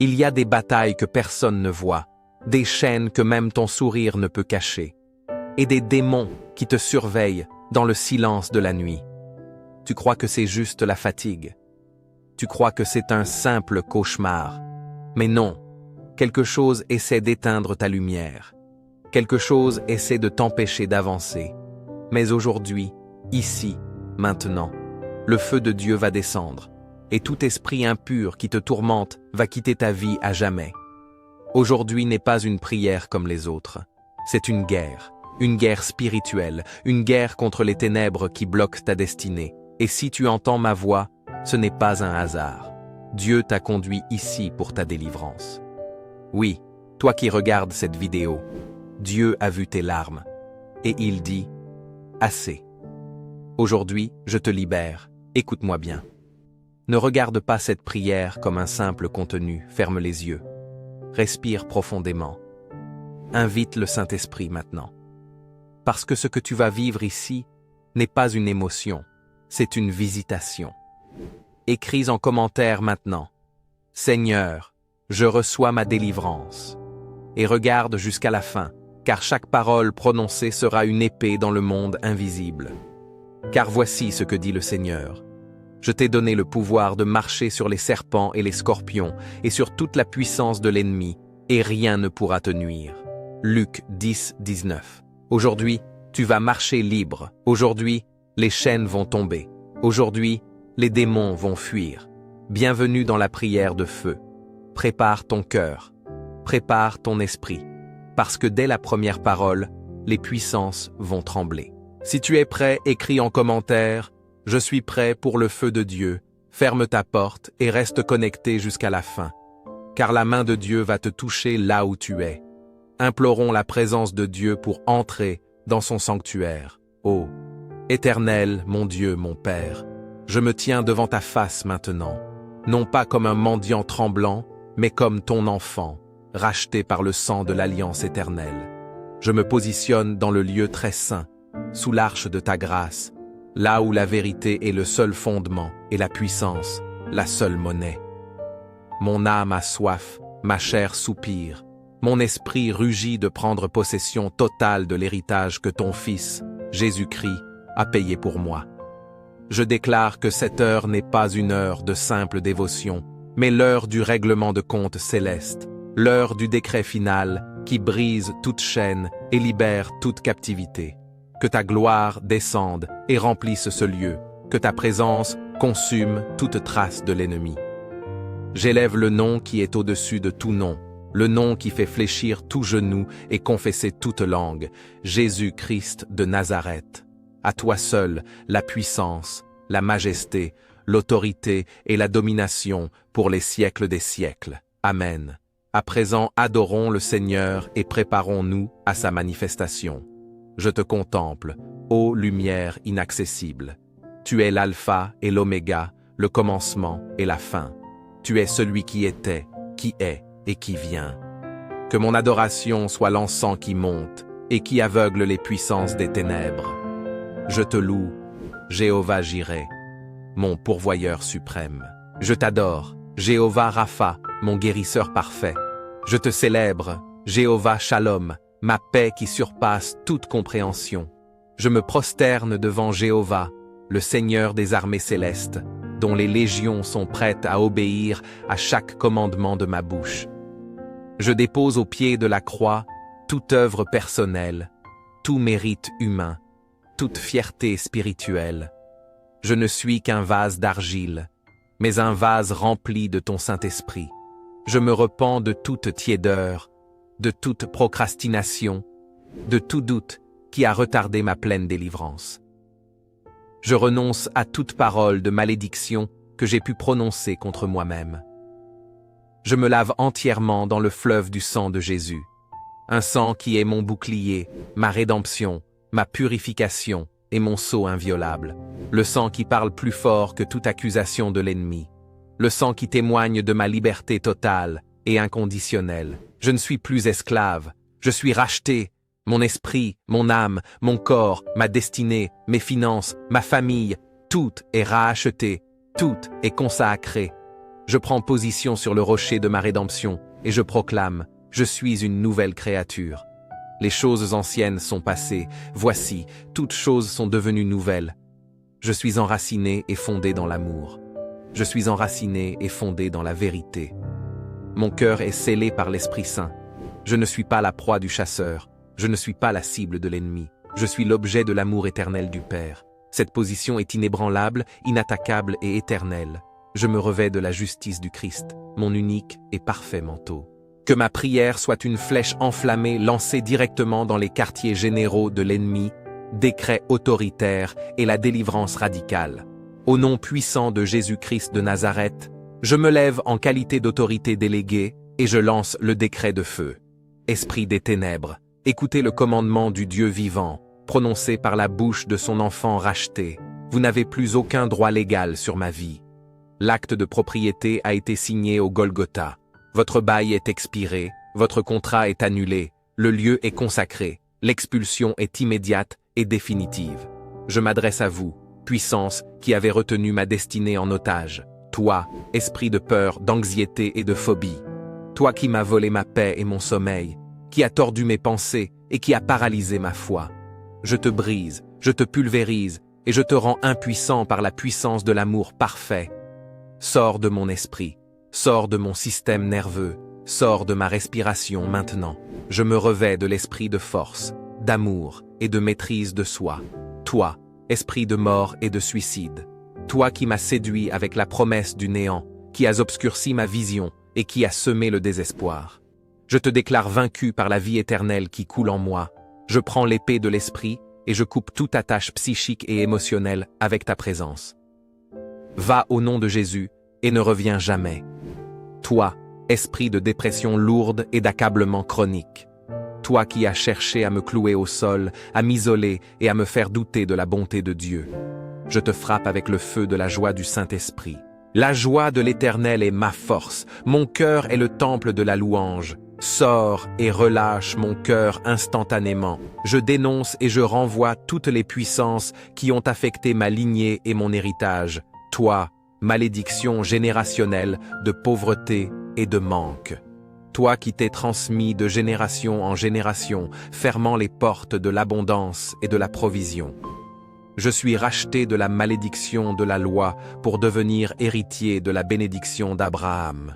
Il y a des batailles que personne ne voit, des chaînes que même ton sourire ne peut cacher, et des démons qui te surveillent dans le silence de la nuit. Tu crois que c'est juste la fatigue. Tu crois que c'est un simple cauchemar. Mais non, quelque chose essaie d'éteindre ta lumière. Quelque chose essaie de t'empêcher d'avancer. Mais aujourd'hui, ici, maintenant, le feu de Dieu va descendre, et tout esprit impur qui te tourmente va quitter ta vie à jamais. Aujourd'hui n'est pas une prière comme les autres. C'est une guerre spirituelle, une guerre contre les ténèbres qui bloquent ta destinée. Et si tu entends ma voix, ce n'est pas un hasard. Dieu t'a conduit ici pour ta délivrance. Oui, toi qui regardes cette vidéo, Dieu a vu tes larmes. Et il dit, assez. Aujourd'hui, je te libère, écoute-moi bien. Ne regarde pas cette prière comme un simple contenu, ferme les yeux. Respire profondément. Invite le Saint-Esprit maintenant. Parce que ce que tu vas vivre ici n'est pas une émotion, c'est une visitation. Écris en commentaire maintenant. Seigneur, je reçois ma délivrance. Et regarde jusqu'à la fin, car chaque parole prononcée sera une épée dans le monde invisible. Car voici ce que dit le Seigneur. Je t'ai donné le pouvoir de marcher sur les serpents et les scorpions et sur toute la puissance de l'ennemi, et rien ne pourra te nuire. Luc 10, 19. Aujourd'hui, tu vas marcher libre. Aujourd'hui, les chaînes vont tomber. Aujourd'hui, les démons vont fuir. Bienvenue dans la prière de feu. Prépare ton cœur. Prépare ton esprit. Parce que dès la première parole, les puissances vont trembler. Si tu es prêt, écris en commentaire « Je suis prêt pour le feu de Dieu ». Ferme ta porte et reste connecté jusqu'à la fin. Car la main de Dieu va te toucher là où tu es. Implorons la présence de Dieu pour entrer dans son sanctuaire. Ô Éternel, mon Dieu, mon Père, je me tiens devant ta face maintenant, non pas comme un mendiant tremblant, mais comme ton enfant, racheté par le sang de l'alliance éternelle. Je me positionne dans le lieu très saint, sous l'arche de ta grâce, là où la vérité est le seul fondement et la puissance, la seule monnaie. Mon âme a soif, ma chair soupire, mon esprit rugit de prendre possession totale de l'héritage que ton Fils, Jésus-Christ, a payé pour moi. Je déclare que cette heure n'est pas une heure de simple dévotion, mais l'heure du règlement de compte céleste, l'heure du décret final qui brise toute chaîne et libère toute captivité. Que ta gloire descende et remplisse ce lieu, que ta présence consume toute trace de l'ennemi. J'élève le nom qui est au-dessus de tout nom, le nom qui fait fléchir tout genou et confesser toute langue, Jésus-Christ de Nazareth. À toi seul la puissance, la majesté, l'autorité et la domination pour les siècles des siècles. Amen. À présent, adorons le Seigneur et préparons-nous à sa manifestation. Je te contemple, ô lumière inaccessible. Tu es l'alpha et l'oméga, le commencement et la fin. Tu es celui qui était, qui est et qui vient. Que mon adoration soit l'encens qui monte et qui aveugle les puissances des ténèbres. Je te loue, Jéhovah Jireh, mon pourvoyeur suprême. Je t'adore, Jéhovah Rapha, mon guérisseur parfait. Je te célèbre, Jéhovah Shalom, ma paix qui surpasse toute compréhension. Je me prosterne devant Jéhovah, le Seigneur des armées célestes, dont les légions sont prêtes à obéir à chaque commandement de ma bouche. Je dépose au pied de la croix toute œuvre personnelle, tout mérite humain, toute fierté spirituelle. Je ne suis qu'un vase d'argile, mais un vase rempli de ton Saint-Esprit. Je me repens de toute tiédeur, de toute procrastination, de tout doute qui a retardé ma pleine délivrance. Je renonce à toute parole de malédiction que j'ai pu prononcer contre moi-même. Je me lave entièrement dans le fleuve du sang de Jésus, un sang qui est mon bouclier, ma rédemption, ma purification et mon sceau inviolable, le sang qui parle plus fort que toute accusation de l'ennemi, le sang qui témoigne de ma liberté totale et inconditionnelle. Je ne suis plus esclave, je suis racheté, mon esprit, mon âme, mon corps, ma destinée, mes finances, ma famille, tout est racheté, tout est consacré. Je prends position sur le rocher de ma rédemption et je proclame, je suis une nouvelle créature. Les choses anciennes sont passées, voici, toutes choses sont devenues nouvelles. Je suis enraciné et fondé dans l'amour. Je suis enraciné et fondé dans la vérité. Mon cœur est scellé par l'Esprit Saint. Je ne suis pas la proie du chasseur, je ne suis pas la cible de l'ennemi. Je suis l'objet de l'amour éternel du Père. Cette position est inébranlable, inattaquable et éternelle. Je me revêts de la justice du Christ, mon unique et parfait manteau. Que ma prière soit une flèche enflammée lancée directement dans les quartiers généraux de l'ennemi, décret autoritaire et la délivrance radicale. Au nom puissant de Jésus-Christ de Nazareth, je me lève en qualité d'autorité déléguée et je lance le décret de feu. Esprit des ténèbres, écoutez le commandement du Dieu vivant, prononcé par la bouche de son enfant racheté. Vous n'avez plus aucun droit légal sur ma vie. L'acte de propriété a été signé au Golgotha. Votre bail est expiré, votre contrat est annulé, le lieu est consacré, l'expulsion est immédiate et définitive. Je m'adresse à vous, puissance qui avez retenu ma destinée en otage. Toi, esprit de peur, d'anxiété et de phobie. Toi qui m'as volé ma paix et mon sommeil, qui a tordu mes pensées et qui a paralysé ma foi. Je te brise, je te pulvérise et je te rends impuissant par la puissance de l'amour parfait. Sors de mon esprit, sors de mon système nerveux, sors de ma respiration maintenant. Je me revêts de l'esprit de force, d'amour et de maîtrise de soi. Toi, esprit de mort et de suicide. Toi qui m'as séduit avec la promesse du néant, qui as obscurci ma vision et qui as semé le désespoir. Je te déclare vaincu par la vie éternelle qui coule en moi. Je prends l'épée de l'esprit et je coupe toute attache psychique et émotionnelle avec ta présence. Va au nom de Jésus et ne reviens jamais. Toi, esprit de dépression lourde et d'accablement chronique. Toi qui as cherché à me clouer au sol, à m'isoler et à me faire douter de la bonté de Dieu. Je te frappe avec le feu de la joie du Saint-Esprit. La joie de l'Éternel est ma force. Mon cœur est le temple de la louange. Sors et relâche mon cœur instantanément. Je dénonce et je renvoie toutes les puissances qui ont affecté ma lignée et mon héritage. Toi, malédiction générationnelle de pauvreté et de manque. Toi qui t'es transmis de génération en génération, fermant les portes de l'abondance et de la provision. Je suis racheté de la malédiction de la loi pour devenir héritier de la bénédiction d'Abraham.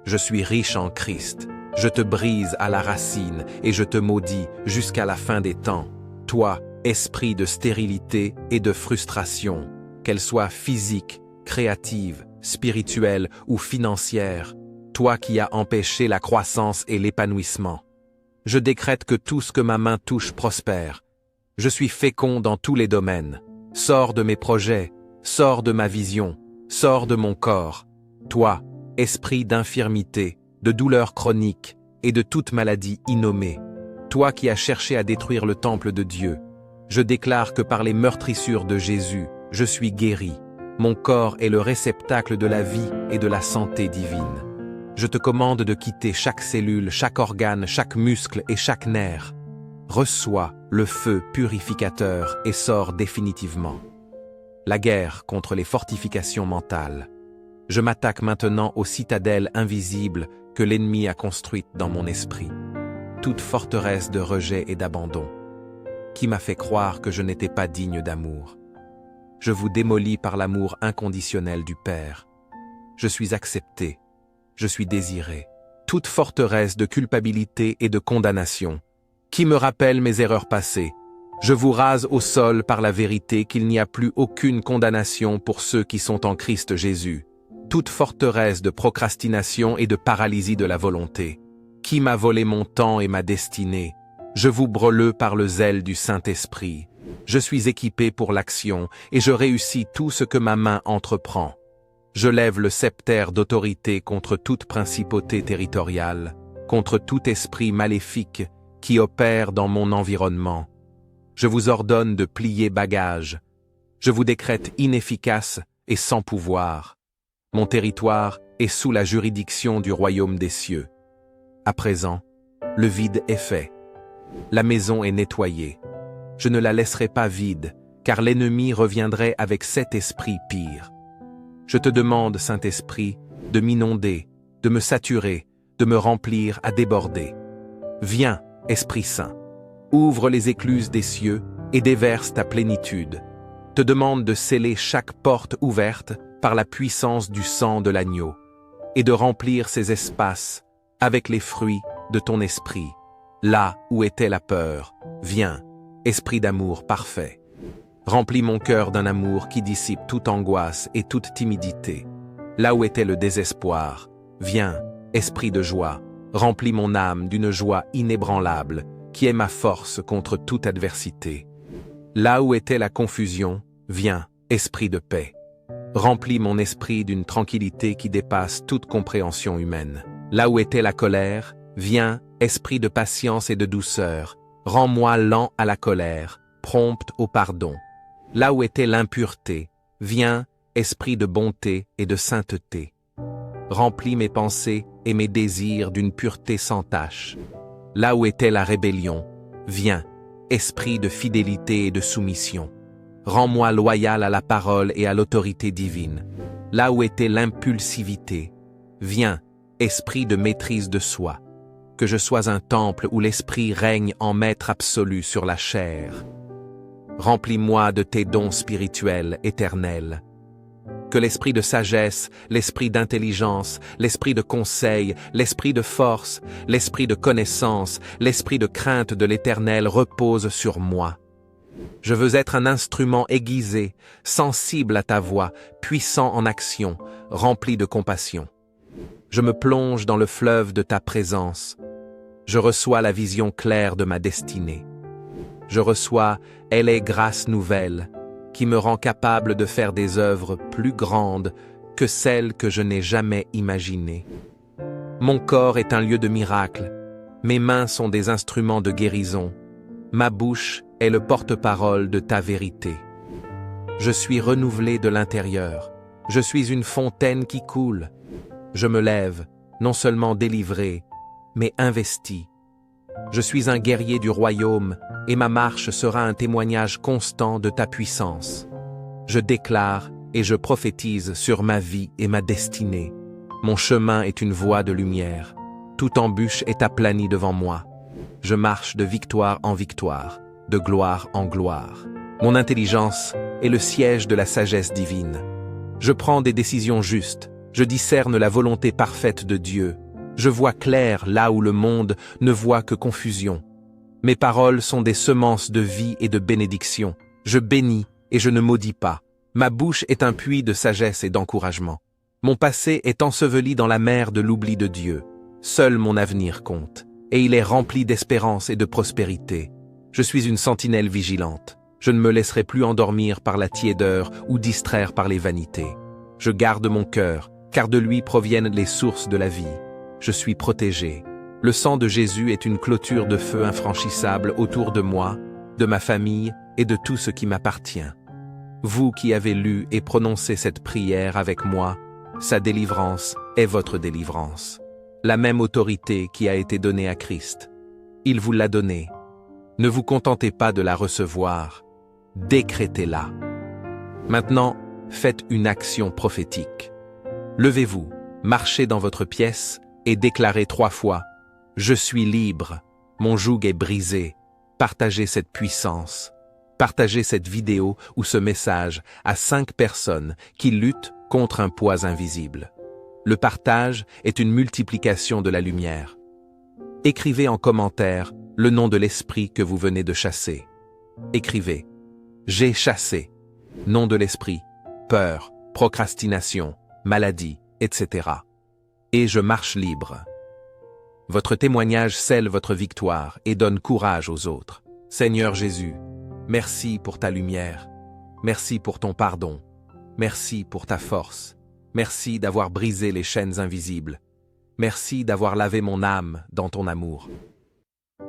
Je suis riche en Christ. Je te brise à la racine et je te maudis jusqu'à la fin des temps. Toi, esprit de stérilité et de frustration, qu'elle soit physique, créative, spirituelle ou financière, toi qui as empêché la croissance et l'épanouissement. Je décrète que tout ce que ma main touche prospère. Je suis fécond dans tous les domaines. Sors de mes projets, sors de ma vision, sors de mon corps. Toi, esprit d'infirmité, de douleur chronique et de toute maladie innommée. Toi qui as cherché à détruire le temple de Dieu, je déclare que par les meurtrissures de Jésus, je suis guéri. Mon corps est le réceptacle de la vie et de la santé divine. Je te commande de quitter chaque cellule, chaque organe, chaque muscle et chaque nerf. Reçois le feu purificateur et sors définitivement. La guerre contre les fortifications mentales. Je m'attaque maintenant aux citadelles invisibles que l'ennemi a construites dans mon esprit. Toute forteresse de rejet et d'abandon, qui m'a fait croire que je n'étais pas digne d'amour. Je vous démolis par l'amour inconditionnel du Père. Je suis accepté, je suis désiré. Toute forteresse de culpabilité et de condamnation, qui me rappelle mes erreurs passées. Je vous rase au sol par la vérité qu'il n'y a plus aucune condamnation pour ceux qui sont en Christ Jésus. Toute forteresse de procrastination et de paralysie de la volonté, qui m'a volé mon temps et ma destinée. Je vous brûle par le zèle du Saint-Esprit. Je suis équipé pour l'action et je réussis tout ce que ma main entreprend. Je lève le scepter d'autorité contre toute principauté territoriale, contre tout esprit maléfique qui opère dans mon environnement. Je vous ordonne de plier bagages. Je vous décrète inefficace et sans pouvoir. Mon territoire est sous la juridiction du royaume des cieux. À présent, le vide est fait. La maison est nettoyée. Je ne la laisserai pas vide, car l'ennemi reviendrait avec 7 esprits pires. Je te demande, Saint-Esprit, de m'inonder, de me saturer, de me remplir à déborder. Viens, Esprit Saint, ouvre les écluses des cieux et déverse ta plénitude. Te demande de sceller chaque porte ouverte par la puissance du sang de l'agneau et de remplir ces espaces avec les fruits de ton esprit. Là où était la peur, viens, esprit d'amour parfait. Remplis mon cœur d'un amour qui dissipe toute angoisse et toute timidité. Là où était le désespoir, viens, esprit de joie, remplis mon âme d'une joie inébranlable qui est ma force contre toute adversité. Là où était la confusion, viens, esprit de paix. Remplis mon esprit d'une tranquillité qui dépasse toute compréhension humaine. Là où était la colère, viens, esprit de patience et de douceur. Rends-moi lent à la colère, prompt au pardon. Là où était l'impureté, viens, esprit de bonté et de sainteté. Remplis mes pensées et mes désirs d'une pureté sans tache. Là où était la rébellion, viens, esprit de fidélité et de soumission. Rends-moi loyal à la parole et à l'autorité divine. Là où était l'impulsivité, viens, esprit de maîtrise de soi. Que je sois un temple où l'esprit règne en maître absolu sur la chair. Remplis-moi de tes dons spirituels éternels. Que l'esprit de sagesse, l'esprit d'intelligence, l'esprit de conseil, l'esprit de force, l'esprit de connaissance, l'esprit de crainte de l'Éternel repose sur moi. Je veux être un instrument aiguisé, sensible à ta voix, puissant en action, rempli de compassion. Je me plonge dans le fleuve de ta présence. Je reçois la vision claire de ma destinée. Je reçois, elle est grâce nouvelle, qui me rend capable de faire des œuvres plus grandes que celles que je n'ai jamais imaginées. Mon corps est un lieu de miracle, mes mains sont des instruments de guérison, ma bouche est le porte-parole de ta vérité. Je suis renouvelé de l'intérieur, je suis une fontaine qui coule. Je me lève, non seulement délivré, mais investi. Je suis un guerrier du royaume, et ma marche sera un témoignage constant de ta puissance. Je déclare et je prophétise sur ma vie et ma destinée. Mon chemin est une voie de lumière. Toute embûche est aplanie devant moi. Je marche de victoire en victoire, de gloire en gloire. Mon intelligence est le siège de la sagesse divine. Je prends des décisions justes. Je discerne la volonté parfaite de Dieu. Je vois clair là où le monde ne voit que confusion. Mes paroles sont des semences de vie et de bénédiction. Je bénis et je ne maudis pas. Ma bouche est un puits de sagesse et d'encouragement. Mon passé est enseveli dans la mer de l'oubli de Dieu. Seul mon avenir compte, et il est rempli d'espérance et de prospérité. Je suis une sentinelle vigilante. Je ne me laisserai plus endormir par la tiédeur ou distraire par les vanités. Je garde mon cœur, car de lui proviennent les sources de la vie. Je suis protégé. Le sang de Jésus est une clôture de feu infranchissable autour de moi, de ma famille et de tout ce qui m'appartient. Vous qui avez lu et prononcé cette prière avec moi, sa délivrance est votre délivrance. La même autorité qui a été donnée à Christ. Il vous l'a donnée. Ne vous contentez pas de la recevoir, décrétez-la. Maintenant, faites une action prophétique. Levez-vous, marchez dans votre pièce et déclarez 3 fois « Je suis libre, mon joug est brisé ». Partagez cette puissance. Partagez cette vidéo ou ce message à 5 personnes qui luttent contre un poids invisible. Le partage est une multiplication de la lumière. Écrivez en commentaire le nom de l'esprit que vous venez de chasser. Écrivez « J'ai chassé », nom de l'esprit, peur, procrastination, maladie, etc. Et je marche libre. Votre témoignage scelle votre victoire et donne courage aux autres. Seigneur Jésus, merci pour ta lumière. Merci pour ton pardon. Merci pour ta force. Merci d'avoir brisé les chaînes invisibles. Merci d'avoir lavé mon âme dans ton amour.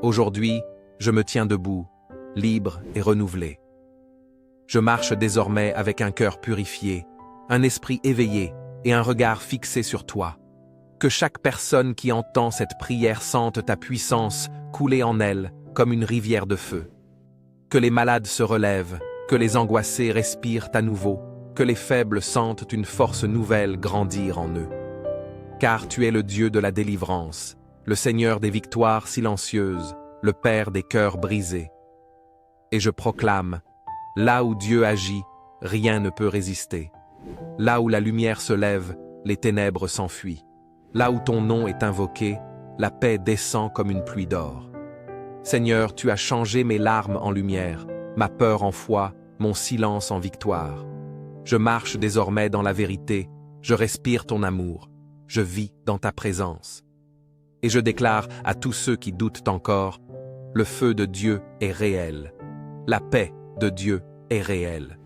Aujourd'hui, je me tiens debout, libre et renouvelé. Je marche désormais avec un cœur purifié, un esprit éveillé et un regard fixé sur toi. Que chaque personne qui entend cette prière sente ta puissance couler en elle comme une rivière de feu. Que les malades se relèvent, que les angoissés respirent à nouveau, que les faibles sentent une force nouvelle grandir en eux. car tu es le Dieu de la délivrance, le Seigneur des victoires silencieuses, le Père des cœurs brisés. Et je proclame, là où Dieu agit, rien ne peut résister. Là où la lumière se lève, les ténèbres s'enfuient. Là où ton nom est invoqué, la paix descend comme une pluie d'or. Seigneur, tu as changé mes larmes en lumière, ma peur en foi, mon silence en victoire. Je marche désormais dans la vérité, je respire ton amour, je vis dans ta présence. Et je déclare à tous ceux qui doutent encore, le feu de Dieu est réel, la paix de Dieu est réelle.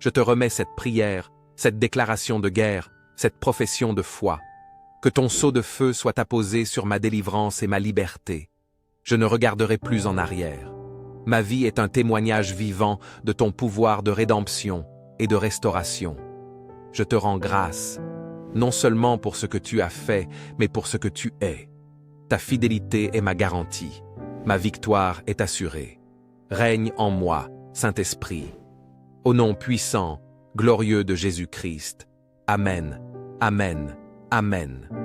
Je te remets cette prière, cette déclaration de guerre, cette profession de foi. Que ton sceau de feu soit apposé sur ma délivrance et ma liberté. Je ne regarderai plus en arrière. Ma vie est un témoignage vivant de ton pouvoir de rédemption et de restauration. Je te rends grâce, non seulement pour ce que tu as fait, mais pour ce que tu es. Ta fidélité est ma garantie. Ma victoire est assurée. Règne en moi, Saint-Esprit. Au nom puissant, glorieux de Jésus-Christ. Amen. Amen. Amen.